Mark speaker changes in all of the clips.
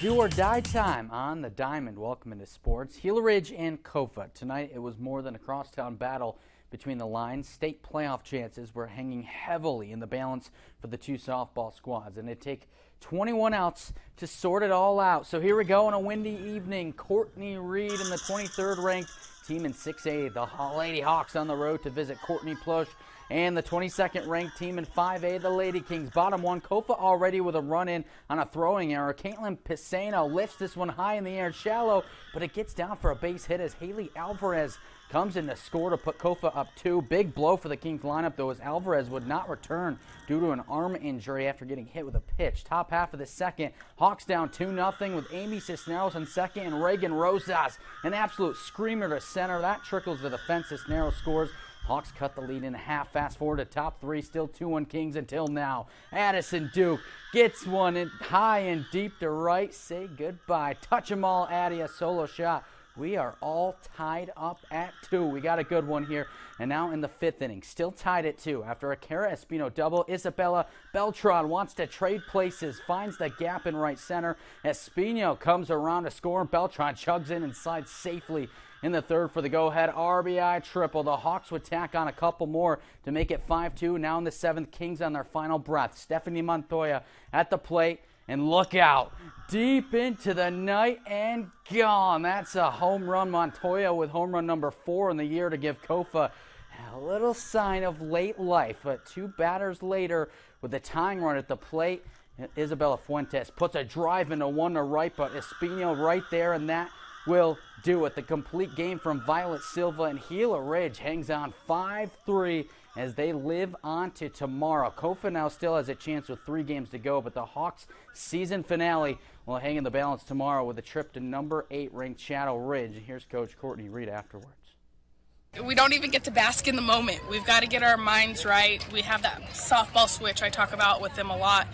Speaker 1: Do or die time on the Diamond. Welcome into sports. Gila Ridge and Kofa. Tonight it was more than a crosstown battle between the lines. State playoff chances were hanging heavily in the balance for the two softball squads, and it'd take 21 outs to sort it all out. So here we go on a windy evening. Courtney Reed in the 23rd ranked team in 6A. The Lady Hawks on the road to visit Courtney Plush and the 22nd ranked team in 5A, the Lady Kings. Bottom one, Kofa already with a run in on a throwing error. Caitlin Pisano lifts this one high in the air, shallow, but it gets down for a base hit as Haley Alvarez comes in to score to put Kofa up 2. Big blow for the Kings lineup, though, as Alvarez would not return due to an arm injury after getting hit with a pitch. Top half of the second, Hawks down 2-0 with Amy Cisneros on second and Reagan Rosas. An absolute screamer to center. That trickles to the fence. Cisneros scores. Hawks cut the lead in half. Fast forward to top three, still 2-1 Kings until now. Addison Duke gets one in high and deep to right. Say goodbye. Touch 'em all, Addie, a solo shot. We are all tied up at 2. We got a good one here. And now in the 5th inning, still tied at 2. After a Cara Espino double, Isabella Beltran wants to trade places, finds the gap in right center. Espino comes around to score. Beltran chugs in and slides safely in the 3rd for the go-ahead RBI triple. The Hawks would tack on a couple more to make it 5-2. Now in the 7th, Kings on their final breath. Stephanie Montoya at the plate. And look out, deep into the night and gone. That's a home run. Montoya with home run number 4 in the year to give Kofa a little sign of late life. But 2 batters later with the tying run at the plate, Isabella Fuentes puts a drive into one to right, but Espino right there, and that will do it. The complete game from Violet Silva, and Gila Ridge hangs on 5-3 as they live on to tomorrow. Kofa now still has a chance with 3 games to go, but the Hawks' season finale will hang in the balance tomorrow with a trip to number 8 ranked Shadow Ridge. Here's Coach Courtney Reed afterwards.
Speaker 2: We don't even get to bask in the moment. We've got to get our minds right. We have that softball switch I talk about with them a lot.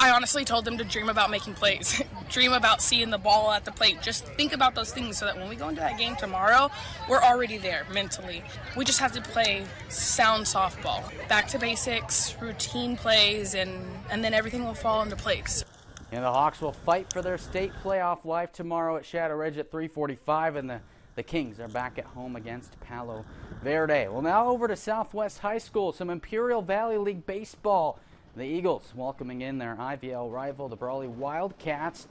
Speaker 2: I honestly told them to dream about making plays, dream about seeing the ball at the plate. Just think about those things so that when we go into that game tomorrow, we're already there mentally. We just have to play sound softball. Back to basics, routine plays, and then everything will fall into place.
Speaker 1: And the Hawks will fight for their state playoff life tomorrow at Shadow Ridge at 3:45, and the Kings are back at home against Palo Verde. Well, now over to Southwest High School, some Imperial Valley League baseball. The Eagles welcoming in their IVL rival, the Brawley Wildcats.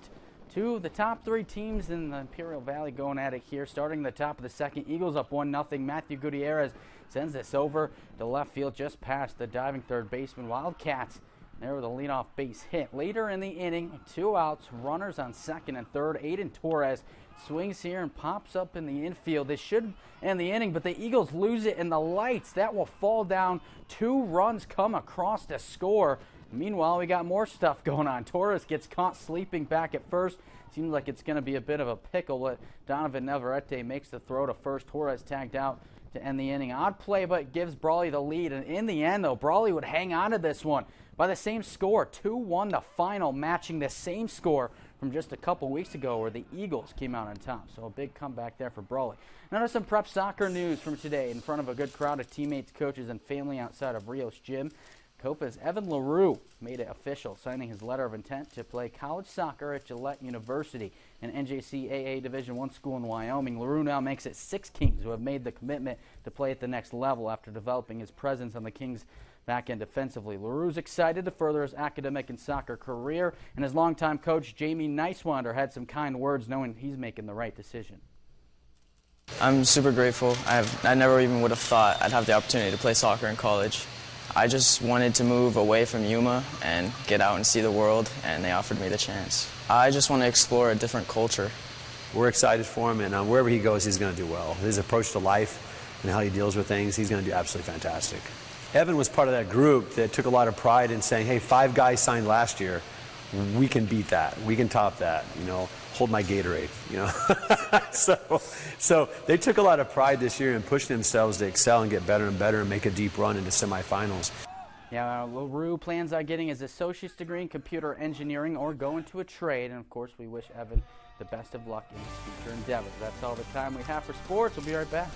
Speaker 1: 2 of the top 3 teams in the Imperial Valley going at it here. Starting the top of the second, Eagles up 1-0. Matthew Gutierrez sends this over to left field just past the diving third baseman. Wildcats there with a leadoff base hit. Later in the inning, 2 outs, runners on second and third. Aiden Torres swings here and pops up in the infield. This should end the inning, but the Eagles lose it in the lights. That will fall down. 2 runs come across to score. Meanwhile, we got more stuff going on. Torres gets caught sleeping back at first. Seems like it's going to be a bit of a pickle, but Donovan Navarrete makes the throw to first. Torres tagged out to end the inning. Odd play, but gives Brawley the lead. And in the end, though, Brawley would hang on to this one by the same score. 2-1 the final, matching the same score from just a couple weeks ago where the Eagles came out on top. So a big comeback there for Brawley. Now to some prep soccer news from today. In front of a good crowd of teammates, coaches, and family outside of Rios Gym, Kofa's Evan LaRue made it official, signing his letter of intent to play college soccer at Gillette University, an NJCAA Division I school in Wyoming. LaRue now makes it 6 Kings who have made the commitment to play at the next level after developing his presence on the Kings' back end defensively. LaRue's excited to further his academic and soccer career, and his longtime coach Jamie Nicewander had some kind words, knowing he's making the right decision.
Speaker 3: I'm super grateful. I never even would have thought I'd have the opportunity to play soccer in college. I just wanted to move away from Yuma and get out and see the world, and they offered me the chance. I just want to explore a different culture.
Speaker 4: We're excited for him, and wherever he goes, he's going to do well. His approach to life and how he deals with things, he's going to do absolutely fantastic. Evan was part of that group that took a lot of pride in saying, hey, 5 guys signed last year. We can beat that. We can top that. You know, hold my Gatorade, you know. so they took a lot of pride this year in pushing themselves to excel and get better and better and make a deep run into semifinals.
Speaker 1: Yeah, LaRue plans on getting his associate's degree in computer engineering or go into a trade. And, of course, we wish Evan the best of luck in his future endeavors. That's all the time we have for sports. We'll be right back.